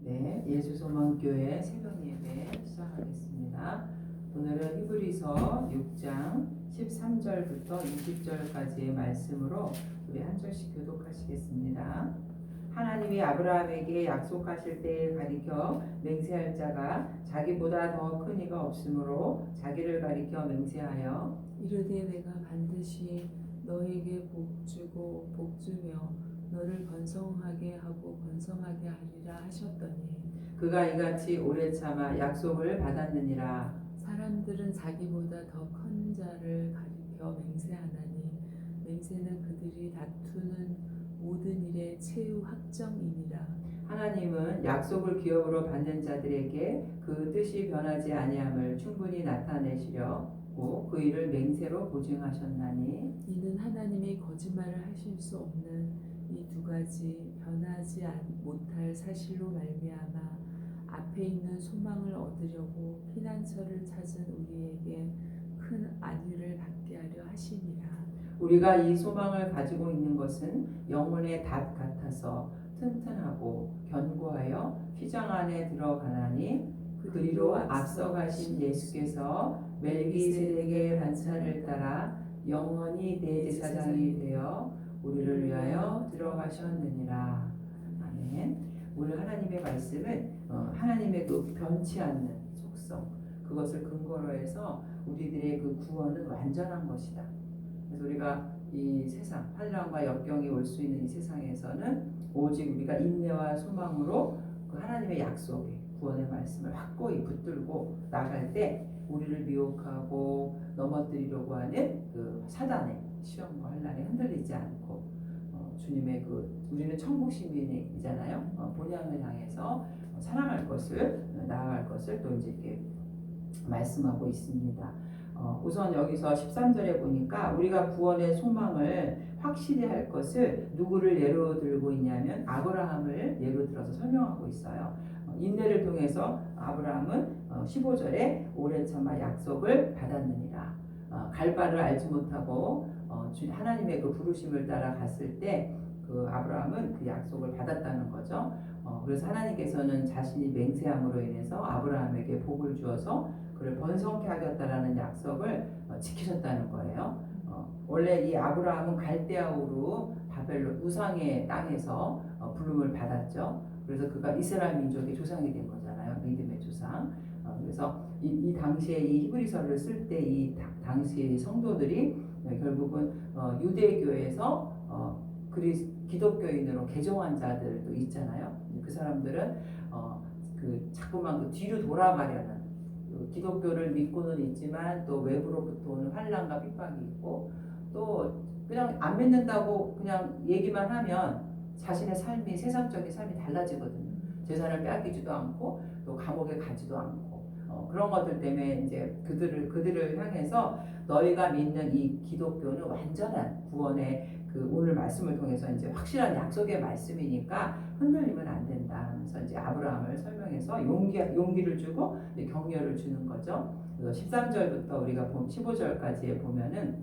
네, 예수소망교회 새벽 예배 시작하겠습니다. 오늘은 히브리서 6장 13절부터 20절까지의 말씀으로 우리 한 절씩 교독하시겠습니다. 하나님이 아브라함에게 약속하실 때에 가리켜 맹세할 자가 자기보다 더 큰 이가 없으므로 자기를 가리켜 맹세하여 이르되 내가 반드시 너에게 복주고 복주며 너를 번성하게 하고 번성하게 하리라 하셨더니 그가 이같이 오래 참아 약속을 받았느니라. 사람들은 자기보다 더 큰 자를 가리켜 맹세하나니 맹세는 그들이 다투는 모든 일의 최후 확정이니라. 하나님은 약속을 기업으로 받는 자들에게 그 뜻이 변하지 아니함을 충분히 나타내시려고 그 일을 맹세로 보증하셨나니 이는 하나님이 거짓말을 하실 수 없는 이 두 가지 변하지 못할 사실로 말미암아 앞에 있는 소망을 얻으려고 피난처를 찾은 우리에게 큰 안위를 받게 하려 하심이라. 우리가 이 소망을 가지고 있는 것은 영혼의 닷 같아서 튼튼하고 견고하여 휘장 안에 들어가나니 그리로 앞서가신 예수께서 멜기세덱의 반차를 따라 영원히 대제사장이 되어 우리를 위하여 들어가셨느니라. 아멘. 오늘 하나님의 말씀은 하나님의 그 변치 않는 속성, 그것을 근거로 해서 우리들의 그 구원은 완전한 것이다. 그래서 우리가 이 세상, 환난과 역경이 올 수 있는 이 세상에서는 오직 우리가 인내와 소망으로 그 하나님의 약속의 구원의 말씀을 확고히 붙들고 나갈 때 우리를 미혹하고 넘어뜨리려고 하는 그 사단의 시험과 환난에 흔들리지 않고 주님의 우리는 천국 시민이잖아요. 본향을 향해서 살아갈 것을 나아갈 것을 또 이제 이렇게 말씀하고 있습니다. 우선 여기서 13절에 보니까 우리가 구원의 소망을 확실히 할 것을 누구를 예로 들고 있냐면 아브라함을 예로 들어서 설명하고 있어요. 인내를 통해서 아브라함은 15절에 오래 참아 약속을 받았느니라. 갈 바를 알지 못하고 하나님의 그 부르심을 따라 갔을 때 그 아브라함은 그 약속을 받았다는 거죠. 그래서 하나님께서는 자신이 맹세함으로 인해서 아브라함에게 복을 주어서 그를 번성케 하겠다라는 약속을 지키셨다는 거예요. 원래 이 아브라함은 갈대아우르 바벨론 우상의 땅에서 부름을 받았죠. 그래서 그가 이스라엘 민족의 조상이 된 거잖아요. 믿음의 조상. 그래서 이 당시에 이 히브리서를 쓸 때 이 당시의 성도들이 결국은 유대교에서 기독교인으로 개종한 자들도 있잖아요. 그 사람들은 그 자꾸만 그 뒤로 돌아가려는 기독교를 믿고는 있지만 또 외부로부터 오는 환난과 핍박이 있고 또 그냥 안 믿는다고 그냥 얘기만 하면 자신의 삶이 세상적인 삶이 달라지거든요. 재산을 빼앗기지도 않고 또 감옥에 가지도 않고 그런 것들 때문에 이제 그들을 향해서 너희가 믿는 이 기독교는 완전한 구원의 그 오늘 말씀을 통해서 이제 확실한 약속의 말씀이니까 흔들리면 안 된다 하면서 이제 아브라함을 설명해서 용기를 주고 격려를 주는 거죠. 그래서 13절부터 우리가 15절까지에 보면은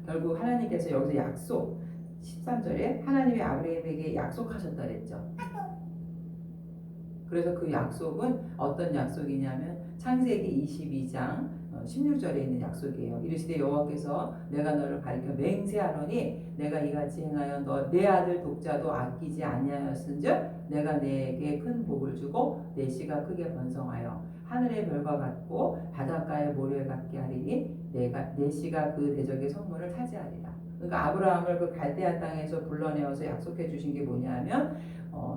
결국 하나님께서 여기서 약속 13절에 하나님이 아브라함에게 약속하셨다 그랬죠. 그래서 그 약속은 어떤 약속이냐면 창세기 22장 16절에 있는 약속이에요. 이르시되 여호와께서 내가 너를 가리켜 맹세하노니 내가 이같이 행하여 너 내 아들 독자도 아끼지 아니하였은즉 내가 내게 큰 복을 주고 내 씨가 크게 번성하여 하늘의 별과 같고 바닷가의 모래 같게 하리니 내 씨가 그 대적의 성문을 차지하리라. 그러니까 아브라함을 그 갈대아 땅에서 불러내어서 약속해 주신 게 뭐냐면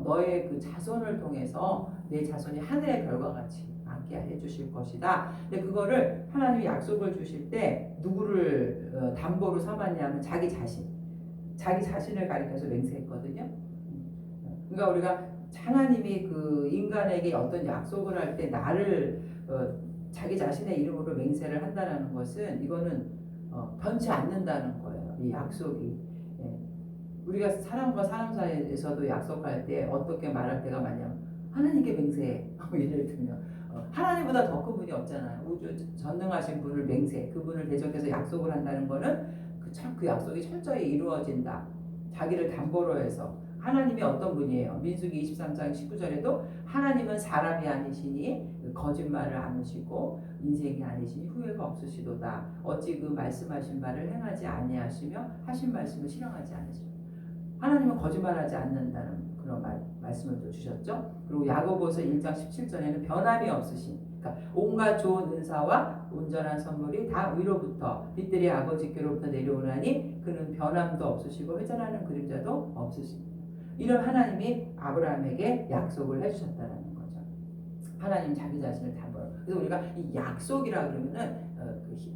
너의 그 자손을 통해서 내 자손이 하늘의 별과 같이 많게 해주실 것이다. 근데 그거를 하나님이 약속을 주실 때 누구를 담보로 삼았냐면 자기 자신을 가리켜서 맹세했거든요. 그러니까 우리가 하나님이 그 인간에게 어떤 약속을 할 때 나를 자기 자신의 이름으로 맹세를 한다는 것은 이거는 변치 않는다는 거예요. 이 약속이. 우리가 사람과 사람 사이에서도 약속할 때 어떻게 말할 때가 많냐면 하나님께 맹세해. 예를 들면 하나님보다 더 큰 분이 없잖아요. 우주 전능하신 분을 맹세, 그분을 대적해서 약속을 한다는 거는 그 약속이 철저히 이루어진다. 자기를 담보로 해서 하나님이 어떤 분이에요? 민수기 23장 19절에도 하나님은 사람이 아니시니 거짓말을 안 하시고 인생이 아니시니 후회가 없으시도다. 어찌 그 말씀하신 바를 행하지 아니하시며 하신 말씀을 실행하지 않으시고. 하나님은 거짓말하지 않는다는 그런 말씀을 또 주셨죠. 그리고 야고보서 1장 17절에는 변함이 없으신, 그러니까 온갖 좋은 은사와 온전한 선물이 다 위로부터 빛들이 아버지께로부터 내려오나니 그는 변함도 없으시고 회전하는 그림자도 없으십니다. 이런 하나님이 아브라함에게 약속을 해주셨다는 거죠. 하나님 자기 자신을 다 벌어. 그래서 우리가 이 약속이라 그러면은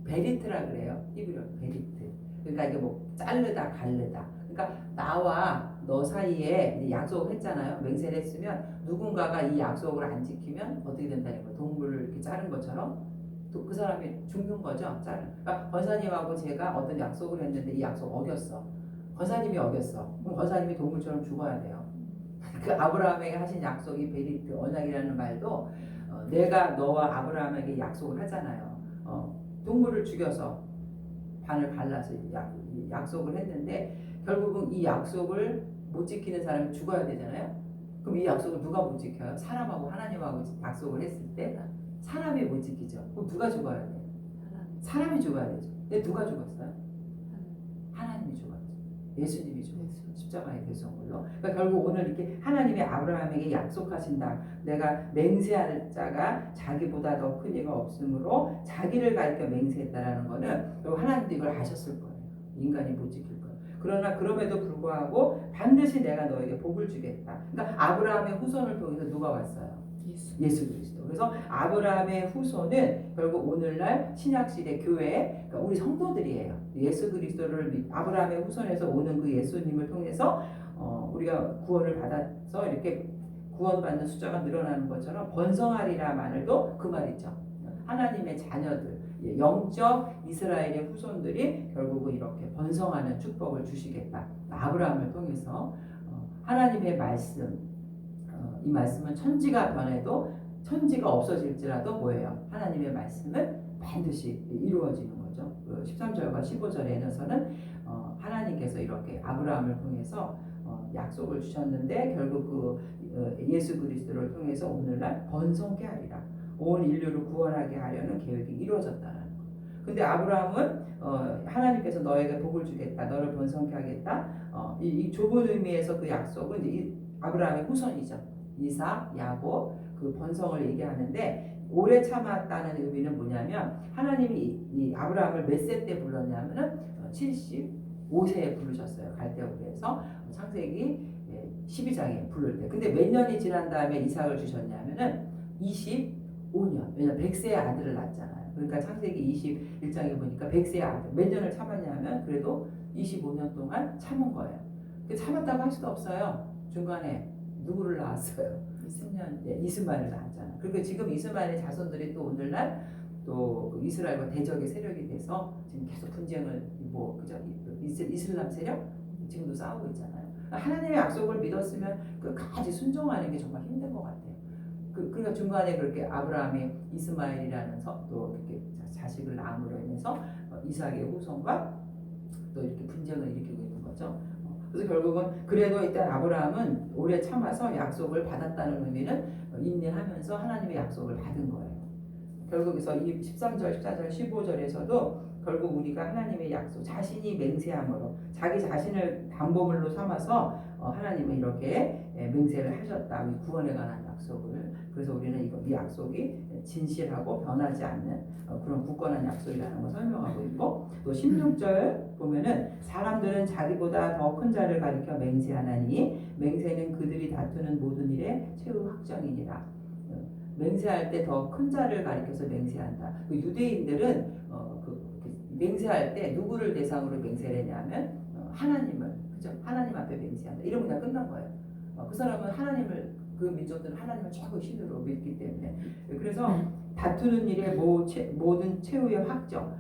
베리트라 그래요. 히브리어 베리트. 그러니까 이게 뭐 자르다 갈르다. 그러니까 나와 너 사이에 약속을 했잖아요. 맹세를 했으면 누군가가 이 약속을 안 지키면 어떻게 된다는 거예요. 동물을 이렇게 자른 것처럼 또 그 사람이 죽는 거죠. 그러니까 권사님하고 제가 어떤 약속을 했는데 이 약속 어겼어. 권사님이 어겼어. 그럼 권사님이 동물처럼 죽어야 돼요. 그 아브라함에게 하신 약속이 베리트 언약이라는 말도 내가 너와 아브라함에게 약속을 하잖아요. 동물을 죽여서 반을 갈라서 약속을 했는데 결국은 이 약속을 못 지키는 사람이 죽어야 되잖아요. 그럼 이 약속을 누가 못 지켜요? 사람하고 하나님하고 약속을 했을 때 사람이 못 지키죠. 그럼 누가 죽어야 돼요? 사람이 죽어야 되죠. 근데 누가 죽었어요? 하나님이 죽었죠. 예수님이 죽었어요. 십자가에 대해서인 걸로. 그러니까 결국 오늘 이렇게 하나님이 아브라함에게 약속하신다. 내가 맹세할 자가 자기보다 더 큰 이가 없으므로 자기를 가리켜 맹세했다라는 거는 하나님도 이걸 아셨을 거예요. 인간이 못 지킬 거예요. 그러나 그럼에도 불구하고 반드시 내가 너에게 복을 주겠다. 그러니까 아브라함의 후손을 통해서 누가 왔어요? 예수 그리스도. 그래서 아브라함의 후손은 결국 오늘날 신약시대 교회, 그러니까 우리 성도들이에요. 예수 그리스도를 아브라함의 후손에서 오는 그 예수님을 통해서 우리가 구원을 받아서 이렇게 구원받는 숫자가 늘어나는 것처럼 번성하리라 말도 그 말이죠. 하나님의 자녀들, 영적 이스라엘의 후손들이 결국은 이렇게 번성하는 축복을 주시겠다. 아브라함을 통해서 하나님의 말씀, 이 말씀은 천지가 변해도 천지가 없어질지라도 뭐예요? 하나님의 말씀은 반드시 이루어지는 거죠. 13절과 15절에서는 하나님께서 이렇게 아브라함을 통해서 약속을 주셨는데 결국 그 예수 그리스도를 통해서 오늘날 번성케 하리라. 온 인류를 구원하게 하려는 계획이 이루어졌다는 거. 근데 아브라함은 하나님께서 너에게 복을 주겠다. 너를 번성케 하겠다. 이 좁은 의미에서 그 약속은 이 아브라함의 후손이죠. 이삭, 야곱 그 번성을 얘기하는데 오래 참았다는 의미는 뭐냐면 하나님이 이 아브라함을 몇 세 때 불렀냐면은 75세에 부르셨어요. 갈대우에서 창세기 12장에 부를 때. 근데 몇 년이 지난 다음에 이삭을 주셨냐면은 25년. 왜냐면 100세의 아들을 낳았잖아요. 그러니까 창세기 21장에 보니까 100세의 아들. 몇 년을 참았냐면 그래도 25년 동안 참은 거예요. 참았다고 할 수도 없어요. 중간에 누구를 낳았어요? 10년 이스마엘을 낳았잖아요. 그리고 지금 이스마엘의 자손들이 또 오늘날 또 이스라엘과 대적의 세력이 돼서 지금 계속 분쟁을 그죠? 이슬람 세력 지금도 싸우고 있잖아요. 하나님의 약속을 믿었으면 끝까지 순종하는 게 정말 힘든 것 같아요. 그러니까 중간에 그렇게 아브라함이 이스마엘이라는 또 이렇게 자식을 낳음으로 인해서 이삭의 후손과 또 이렇게 분쟁을 일으키고 있는 거죠. 그래서 결국은 그래도 일단 아브라함은 오래 참아서 약속을 받았다는 의미는 인내하면서 하나님의 약속을 받은 거예요. 결국에서 이 13절, 14절, 15절에서도 결국 우리가 하나님의 약속, 자신이 맹세함으로 자기 자신을 담보물로 삼아서 하나님은 이렇게 맹세를 하셨다. 이 구원에 관한 약속을. 그래서 우리는 이 약속이 진실하고 변하지 않는 그런 굳건한 약속이라는 걸 설명하고 있고 또 16절 보면은 사람들은 자기보다 더 큰 자를 가리켜 맹세하나니 맹세는 그들이 다투는 모든 일의 최후 확정이니라. 맹세할 때 더 큰 자를 가리켜서 맹세한다. 그 유대인들은 맹세할 때 누구를 대상으로 맹세를 했냐면 하나님을, 그죠? 하나님 앞에 맹세한다. 이러면 그냥 끝난 거예요. 그 사람은 하나님을, 그 민족들은 하나님을 최고 신으로 믿기 때문에. 그래서 다투는 일의 모든 최후의 확정,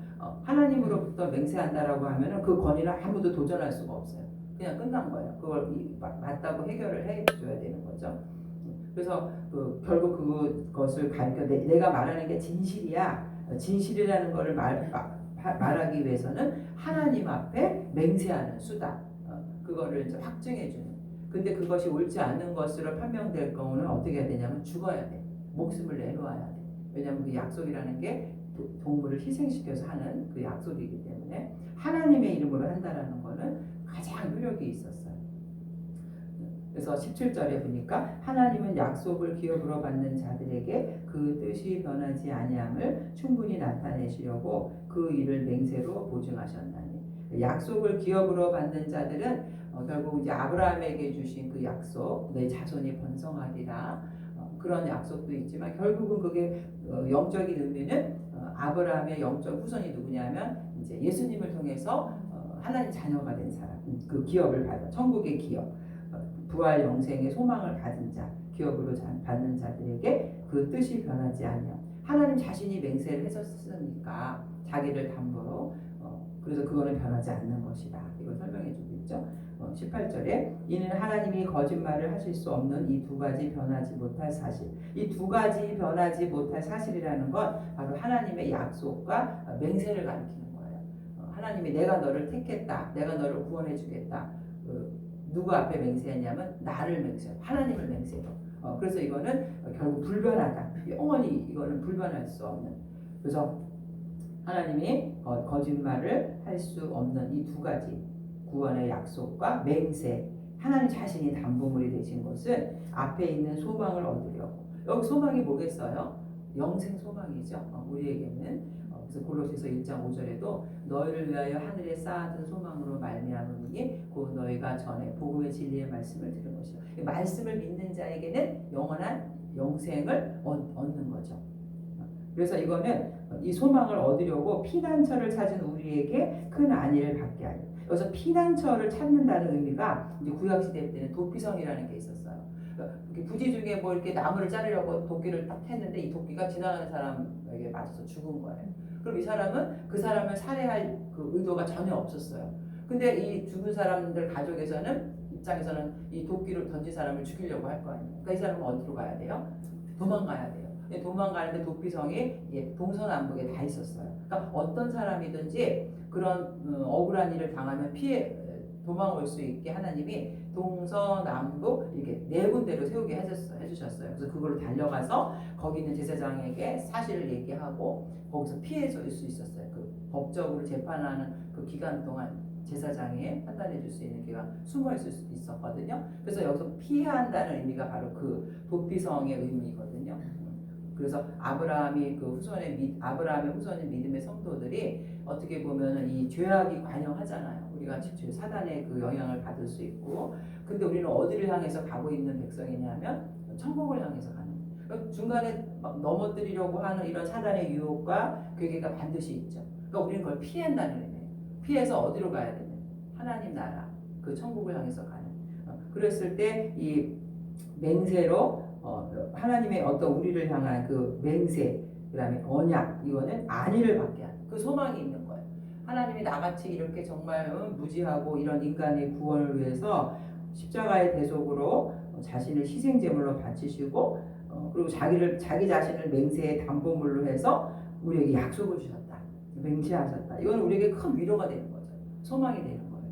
하나님으로부터 맹세한다라고 하면은 그 권위를 아무도 도전할 수가 없어요. 그냥 끝난 거예요. 그걸 맞다고 해결을 해줘야 되는 거죠. 그래서 결국 그것을 가리켜 내가 말하는 게 진실이야. 진실이라는 것을 말하기 위해서는 하나님 앞에 맹세하는 수다. 그거를 이제 확증해 주는. 근데 그것이 옳지 않는 것으로 판명될 경우는 어떻게 해야 되냐면 죽어야 돼. 목숨을 내놓아야 돼. 왜냐하면 그 약속이라는 게 동물을 희생시켜서 하는 그 약속이기 때문에 하나님의 이름으로 한다라는 거는 가장 효력이 있었어요. 그래서 17절에 보니까 하나님은 약속을 기업으로 받는 자들에게 그 뜻이 변하지 아니함을 충분히 나타내시려고 그 일을 맹세로 보증하셨나니. 약속을 기업으로 받는 자들은 결국 이제 아브라함에게 주신 그 약속, 내 자손이 번성하리라, 그런 약속도 있지만 결국은 그게 영적인 의미는 아브라함의 영적 후손이 누구냐면 이제 예수님을 통해서 하나님 자녀가 된 사람, 그 기업을 받아 천국의 기업, 부활 영생의 소망을 받은 자, 기업으로 받는 자들에게 그 뜻이 변하지 아니함. 하나님 자신이 맹세를 했었으니까 자기를 담보로, 그래서 그거는 변하지 않는 것이다. 이걸 설명해 주고 있죠. 18절에 이는 하나님이 거짓말을 하실 수 없는 이 두 가지 변하지 못할 사실. 이 두 가지 변하지 못할 사실이라는 건 바로 하나님의 약속과 맹세를 가리키는 거예요. 하나님이 내가 너를 택했다. 내가 너를 구원해 주겠다. 누구 앞에 맹세했냐면 나를 맹세해요. 하나님을 맹세해요. 그래서 이거는 결국 불변하다. 영원히 이거는 불변할 수 없는. 그래서 하나님이 거짓말을 할 수 없는 이 두 가지 구원의 약속과 맹세, 하나님 자신이 담보물이 되신 것은 앞에 있는 소망을 얻으려고. 여기 소망이 뭐겠어요? 영생 소망이죠. 우리에게는. 그래서 골로새서 1장 5절에도 너희를 위하여 하늘에 쌓아둔 소망으로 말미암으니 곧 너희가 전에 복음의 진리의 말씀을 들은 것이다. 말씀을 믿는 자에게는 영원한 영생을 얻는 거죠. 그래서 이거는 이 소망을 얻으려고 피난처를 찾은 우리에게 큰 안위를 받게 하려. 여기서 피난처를 찾는다는 의미가 이제 구약시대 때는 도피성이라는 게 있었어요. 부지 중에 뭐 이렇게 나무를 자르려고 도끼를 딱 했는데 이 도끼가 지나가는 사람에게 맞아서 죽은 거예요. 그럼 이 사람은 그 사람을 살해할 그 의도가 전혀 없었어요. 근데 이 죽은 사람들 가족에서는 입장에서는 이 도끼를 던진 사람을 죽이려고 할 거 아니에요. 그러니까 이 사람은 어디로 가야 돼요? 도망가야 돼요. 도망가는데 도피성이 동서남북에 다 있었어요. 그러니까 어떤 사람이든지 그런 억울한 일을 당하면 피해 도망올 수 있게 하나님이 동서남북 이렇게 네 군데로 세우게 해주셨어요. 그래서 그걸로 달려가서 거기 있는 제사장에게 사실을 얘기하고 거기서 피해줄 수 있었어요. 그 법적으로 재판하는 그 기간 동안 제사장이 판단해 줄 수 있는 기간 숨어 있을 수 있었거든요. 그래서 여기서 피해야 한다는 의미가 바로 그 도피성의 의미거든요. 그래서 아브라함의 후손인 믿음의 성도들이 어떻게 보면은 이 죄악이 관영하잖아요. 우리가 사단의 그 영향을 받을 수 있고, 근데 우리는 어디를 향해서 가고 있는 백성이냐면 천국을 향해서 가는. 그러니까 중간에 막 넘어뜨리려고 하는 이런 사단의 유혹과 괴계가 반드시 있죠. 그러니까 우리는 그걸 피한다는 의미예요. 피해서 어디로 가야 되는? 하나님 나라, 그 천국을 향해서 가는. 그랬을 때 이 맹세로 하나님의 어떤 우리를 향한 그 맹세, 그다음에 언약, 이거는 안위를 받게 하는 그 소망이 있는 거예요. 하나님이 나같이 이렇게 정말 무지하고 이런 인간의 구원을 위해서 십자가의 대속으로 자신을 희생제물로 바치시고 그리고 자기 자신을 맹세의 담보물로 해서 우리에게 약속을 주셨다. 맹세하셨다. 이건 우리에게 큰 위로가 되는 거죠. 소망이 되는 거예요.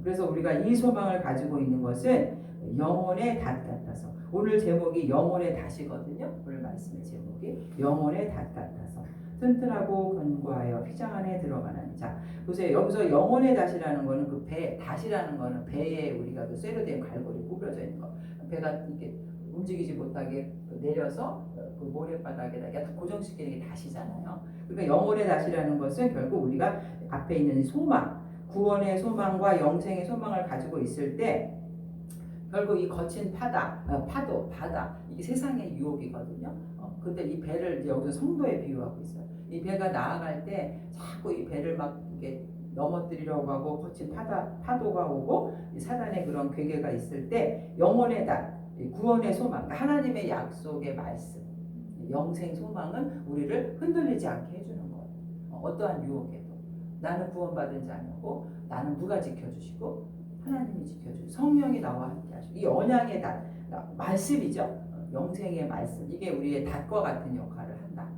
그래서 우리가 이 소망을 가지고 있는 것은 영혼의 닷 같아서, 오늘 제목이 영혼의 닷이거든요. 오늘 말씀의 제목이 영혼의 닷 같아서 튼튼하고 견고하여 휘장 안에 들어가는. 자, 보세요. 여기서 영혼의 닷이라는 거는 그 배, 닷이라는 거는 배에 우리가 그 쇠로 된 갈고리 구부러져 있는 거. 배가 이렇게 움직이지 못하게 내려서 그 모래바닥에다 고정시키는 게 닷이잖아요. 그러니까 영혼의 닷이라는 것은 결국 우리가 앞에 있는 소망, 구원의 소망과 영생의 소망을 가지고 있을 때 결국 이 거친 파도, 바다, 이게 세상의 유혹이거든요. 근데 이 배를 이제 여기서 성도에 비유하고 있어요. 이 배가 나아갈 때 자꾸 이 배를 막 이렇게 넘어뜨리려고 하고 거친 파도가 오고 사단의 그런 괴계가 있을 때 영혼의 닷, 구원의 소망, 하나님의 약속의 말씀, 영생 소망은 우리를 흔들리지 않게 해주는 거예요. 어떠한 유혹에도 나는 구원받은 자녀고 나는 누가 지켜주시고 하나님이 지켜주시고 성령이 나와 함께 하시고 이 언약의 닷, 말씀이죠. 영생의 말씀, 이게 우리의 닷과 같은 역할을 한다.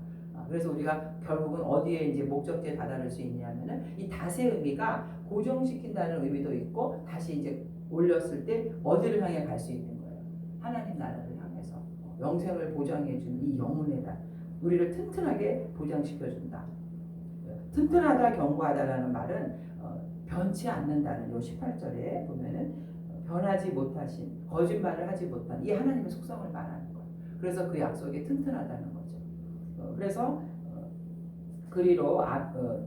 그래서 우리가 결국은 어디에 이제 목적지에 다다를 수 있냐면은 이 닷의 의미가 고정시킨다는 의미도 있고 다시 이제 올렸을 때 어디를 향해 갈 수 있는 거예요? 하나님 나라를 향해서 영생을 보장해 주는 이 영혼의 달, 우리를 튼튼하게 보장시켜 준다. 튼튼하다, 견고하다라는 말은 변치 않는다는 요 18절에 보면은 변하지 못하신, 거짓말을 하지 못한 이 하나님의 속성을 말하는 거예요. 그래서 그 약속이 튼튼하다는 거죠. 그래서 그리로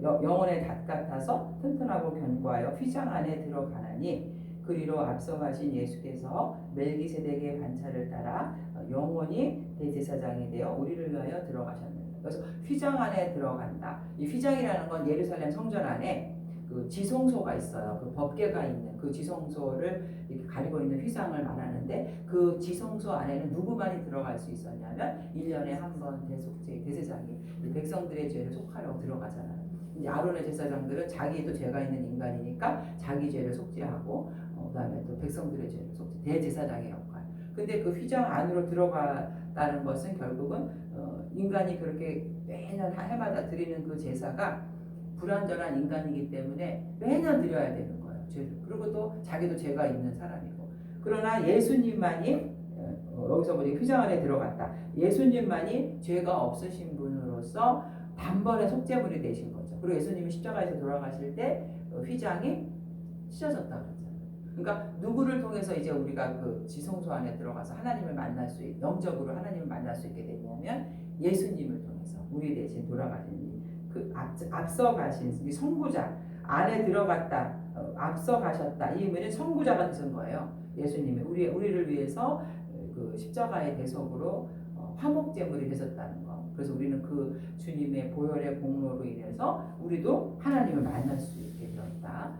영혼의 닷 같아서 튼튼하고 견고하여 휘장 안에 들어가나니 그리로 앞서가신 예수께서 멜기세덱의 반차를 따라 영원히 대제사장이 되어 우리를 위하여 들어가셨느니라. 그래서 휘장 안에 들어간다. 이 휘장이라는 건 예루살렘 성전 안에 그 지성소가 있어요. 그 법궤가 있는 그 지성소를 이렇게 가리고 있는 휘장을 말하는데, 그 지성소 안에는 누구만이 들어갈 수 있었냐면 1년에 한 번 대제사장이 백성들의 죄를 속하려고 들어가잖아요. 이제 아론의 제사장들은 자기도 죄가 있는 인간이니까 자기 죄를 속죄하고 그다음에 또 백성들의 죄를 속죄, 대제사장의 역할. 근데 그 휘장 안으로 들어가다는 것은 결국은 인간이 그렇게 매년 해마다 드리는 그 제사가 불완전한 인간이기 때문에 매년 드려야 되는 거예요. 죄를. 그리고 또 자기도 죄가 있는 사람이고. 그러나 예수님만이 여기서 보니 휘장 안에 들어갔다. 예수님만이 죄가 없으신 분으로서 단번에 속죄물이 되신 거죠. 그리고 예수님이 십자가에서 돌아가실 때 휘장이 찢어졌다 그랬잖아요. 그러니까 누구를 통해서 이제 우리가 그 지성소 안에 들어가서 하나님을 만날 수 영적으로 하나님을 만날 수 있게 되냐면 예수님을 통해서 우리 대신 돌아가신 그 앞서가신 이 선구자 안에 들어갔다, 앞서가셨다. 이 의미는 선구자가 되신 거예요. 예수님이 우리를 위해서 그 십자가의 대속으로 화목제물이 되셨다는 거. 그래서 우리는 그 주님의 보혈의 공로로 인해서 우리도 하나님을 만날 수 있게 되었다.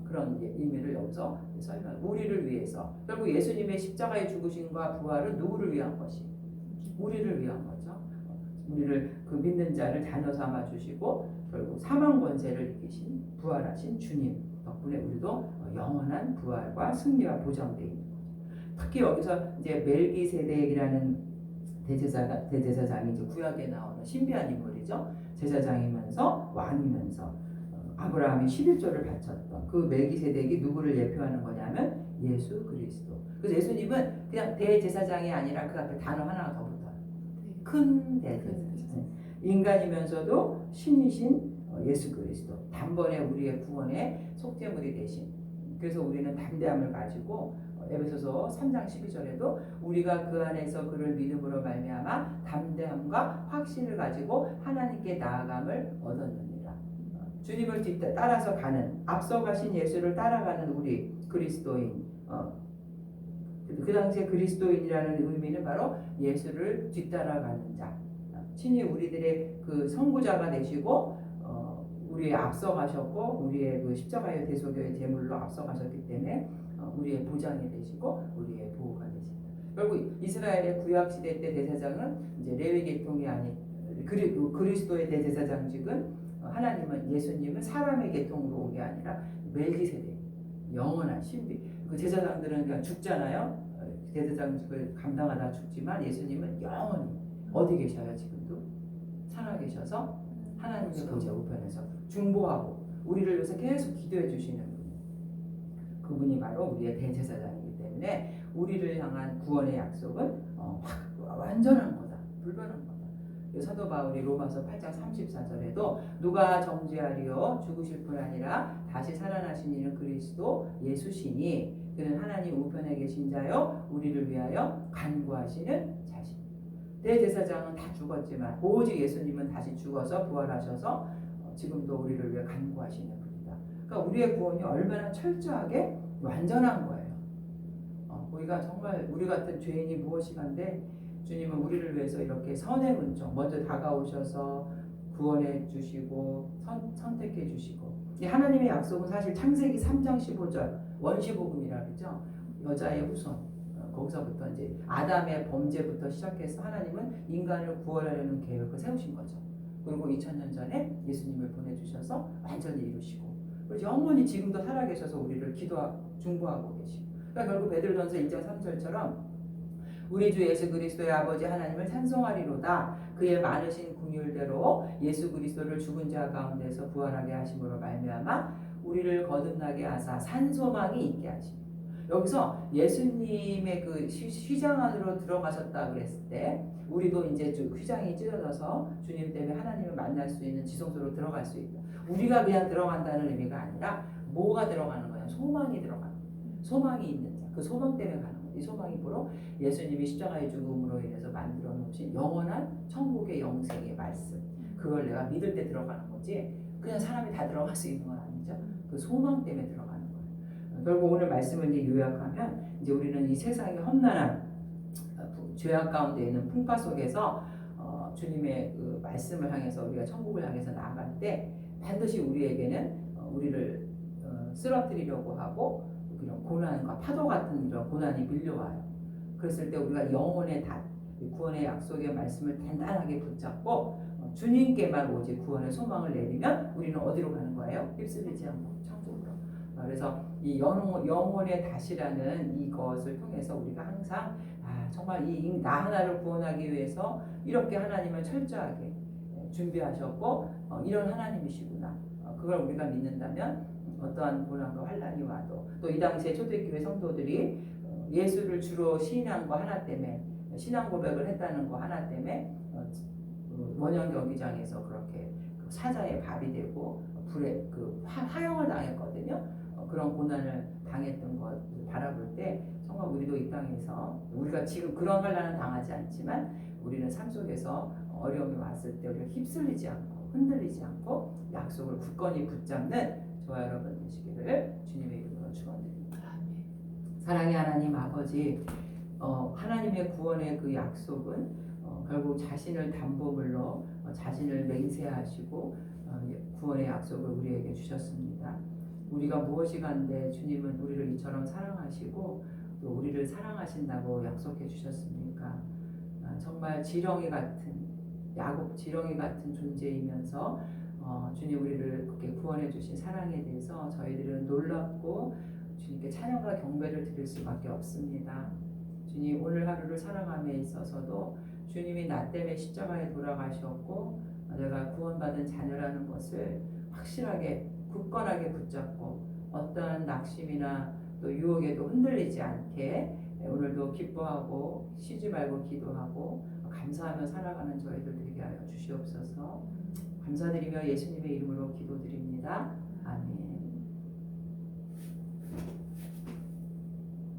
그런 의미를 여기서 설명. 우리를 위해서. 결국 예수님의 십자가의 죽으심과 부활은 누구를 위한 것이? 우리를 위한 거죠. 우리를 그 믿는 자를 자녀 삼아 주시고 결국 사망 권세를 이기신 부활하신 주님 덕분에 우리도 영원한 부활과 승리가 보장되어 있는 거죠. 특히 여기서 이제 멜기세덱이라는 대제사장이 이제 구약에 나오는 신비한 인물이죠. 제사장이면서 왕이면서 아브라함이 11조를 바쳤던 그 멜기세덱이 누구를 예표하는 거냐면 예수 그리스도. 그래서 예수님은 그냥 대제사장이 아니라 그 앞에 단어 하나가 더 붙어요. 큰 대제사장. 인간이면서도 신이신 예수 그리스도. 단번에 우리의 구원의 속죄물이 되신. 그래서 우리는 담대함을 가지고 에베소서 3장 12절에도 우리가 그 안에서 그를 믿음으로 말미암아 담대함과 확신을 가지고 하나님께 나아감을 얻었느니라. 주님을 따라서 가는, 앞서가신 예수를 따라가는 우리 그리스도인. 그 당시에 그리스도인이라는 의미는 바로 예수를 뒤따라가는 자. 친히 우리들의 그 선구자가 되시고 우리의 앞서가셨고 우리의 그 십자가의 대속의 제물로 앞서가셨기 때문에 우리의 보장이 되시고 우리의 보호가 되신다. 결국 이스라엘의 구약 시대 때 대제사장은 이제 레위 계통이 아닌 그리스도의 대제사장직은 하나님은 예수님은 사람의 계통으로 온 게 아니라 멜기세덱 영원한 신비. 그 제사장들은 그냥 죽잖아요. 대제사장직을 감당하다 죽지만 예수님은 영원히 어디 계셔요? 지금도 살아 계셔서 하나님의 보좌 우편에서 중보하고 우리를 위해서 계속 기도해 주시는 분. 그분이 바로 우리의 대제사장이기 때문에 우리를 향한 구원의 약속은 완전한 거다. 불변한 거다. 사도 바울이 로마서 8장 34절에도 누가 정죄하리요 죽으실 뿐 아니라 다시 살아나신 이는 그리스도 예수시니 그는 하나님 우편에 계신 자요 우리를 위하여 간구하시는 자신. 대제사장은 다 죽었지만 오직 예수님은 다시 죽어서 부활하셔서 지금도 우리를 위해 간구하시는 분이다. 그러니까 우리의 구원이 얼마나 철저하게 완전한 거예요. 우리가 정말 우리 같은 죄인이 무엇이간데 주님은 우리를 위해서 이렇게 선의 문정 먼저 다가오셔서 구원해 주시고 선택해 주시고. 이 하나님의 약속은 사실 창세기 3장 15절 원시복음이라 그러죠. 여자의 후손. 거기서부터 이제 아담의 범죄부터 시작해서 하나님은 인간을 구원하려는 계획을 세우신 거죠. 그리고 2000년 전에 예수님을 보내주셔서 완전히 이루시고 그리고 영원히 지금도 살아계셔서 우리를 중보하고 계시고. 그러니까 결국 베드로전서 1장 3절처럼 우리 주 예수 그리스도의 아버지 하나님을 찬송하리로다. 그의 많으신 긍휼대로 예수 그리스도를 죽은 자 가운데서 부활하게 하심으로 말미암아 우리를 거듭나게 하사 산 소망이 있게 하시고. 여기서 예수님의 그 휘장 안으로 들어가셨다 그랬을 때 우리도 이제 휘장이 찢어져서 주님 때문에 하나님을 만날 수 있는 지성소로 들어갈 수 있다. 우리가 그냥 들어간다는 의미가 아니라 뭐가 들어가는 거야? 소망이 들어가는 거야. 소망이 있는 자. 그 소망 때문에 가는 거야. 이 소망이 바로 예수님이 십자가의 죽음으로 인해서 만들어 놓으신 영원한 천국의 영생의 말씀. 그걸 내가 믿을 때 들어가는 거지. 그냥 사람이 다 들어갈 수 있는 건 아니죠. 그 소망 때문에 들어가는 거예요. 결국 오늘 말씀을 이제 요약하면 이제 우리는 이 세상의 험난한 죄악 가운데 있는 풍파 속에서 주님의 그 말씀을 향해서 우리가 천국을 향해서 나아갈 때 반드시 우리에게는 우리를 쓰러뜨리려고 하고 그런 고난과 파도 같은 이런 고난이 밀려와요. 그랬을 때 우리가 영혼의 구원의 약속의 말씀을 단단하게 붙잡고 주님께만 오직 구원의 소망을 내리면 우리는 어디로 가는 거예요? 휩쓸리지 않고 천국으로. 그래서 이 영혼의 닷이라는 이것을 통해서 우리가 항상 정말 이 나 하나를 구원하기 위해서 이렇게 하나님을 철저하게 준비하셨고 이런 하나님이시구나. 그걸 우리가 믿는다면 어떠한 고난과 환난이 와도 또 이 당시에 초대교회 성도들이 예수를 주로 시인한 거 하나 때문에 신앙 고백을 했다는 거 하나 때문에 원형 경기장에서 그렇게 사자의 밥이 되고 불에 화형을 당했거든요. 그런 고난을 당했던 것을 바라볼 때 정말 우리도 이 땅에서 우리가 지금 그런 환난은 당하지 않지만 우리는 삶 속에서 어려움이 왔을 때 우리가 휩쓸리지 않고 흔들리지 않고 약속을 굳건히 붙잡는 저와 여러분 되시기를 주님의 이름으로 축원드립니다. 사랑의 하나님 아버지, 하나님의 구원의 그 약속은 결국 자신을 담보물로 자신을 맹세하시고 구원의 약속을 우리에게 주셨습니다. 우리가 무엇이 간데 주님은 우리를 이처럼 사랑하시고 또 우리를 사랑하신다고 약속해 주셨습니까? 정말 지렁이 같은 야곱 지렁이 같은 존재이면서 주님 우리를 그렇게 구원해 주신 사랑에 대해서 저희들은 놀랍고 주님께 찬양과 경배를 드릴 수밖에 없습니다. 주님 오늘 하루를 살아감에 있어서도 주님이 나 때문에 십자가에 돌아가셨고 내가 구원받은 자녀라는 것을 확실하게 굳건하게 붙잡고 어떠한 낙심이나 또 유혹에도 흔들리지 않게 오늘도 기뻐하고 쉬지 말고 기도하고 감사하며 살아가는 저희들 되게 하여 주시옵소서. 감사드리며 예수님의 이름으로 기도드립니다. 아멘.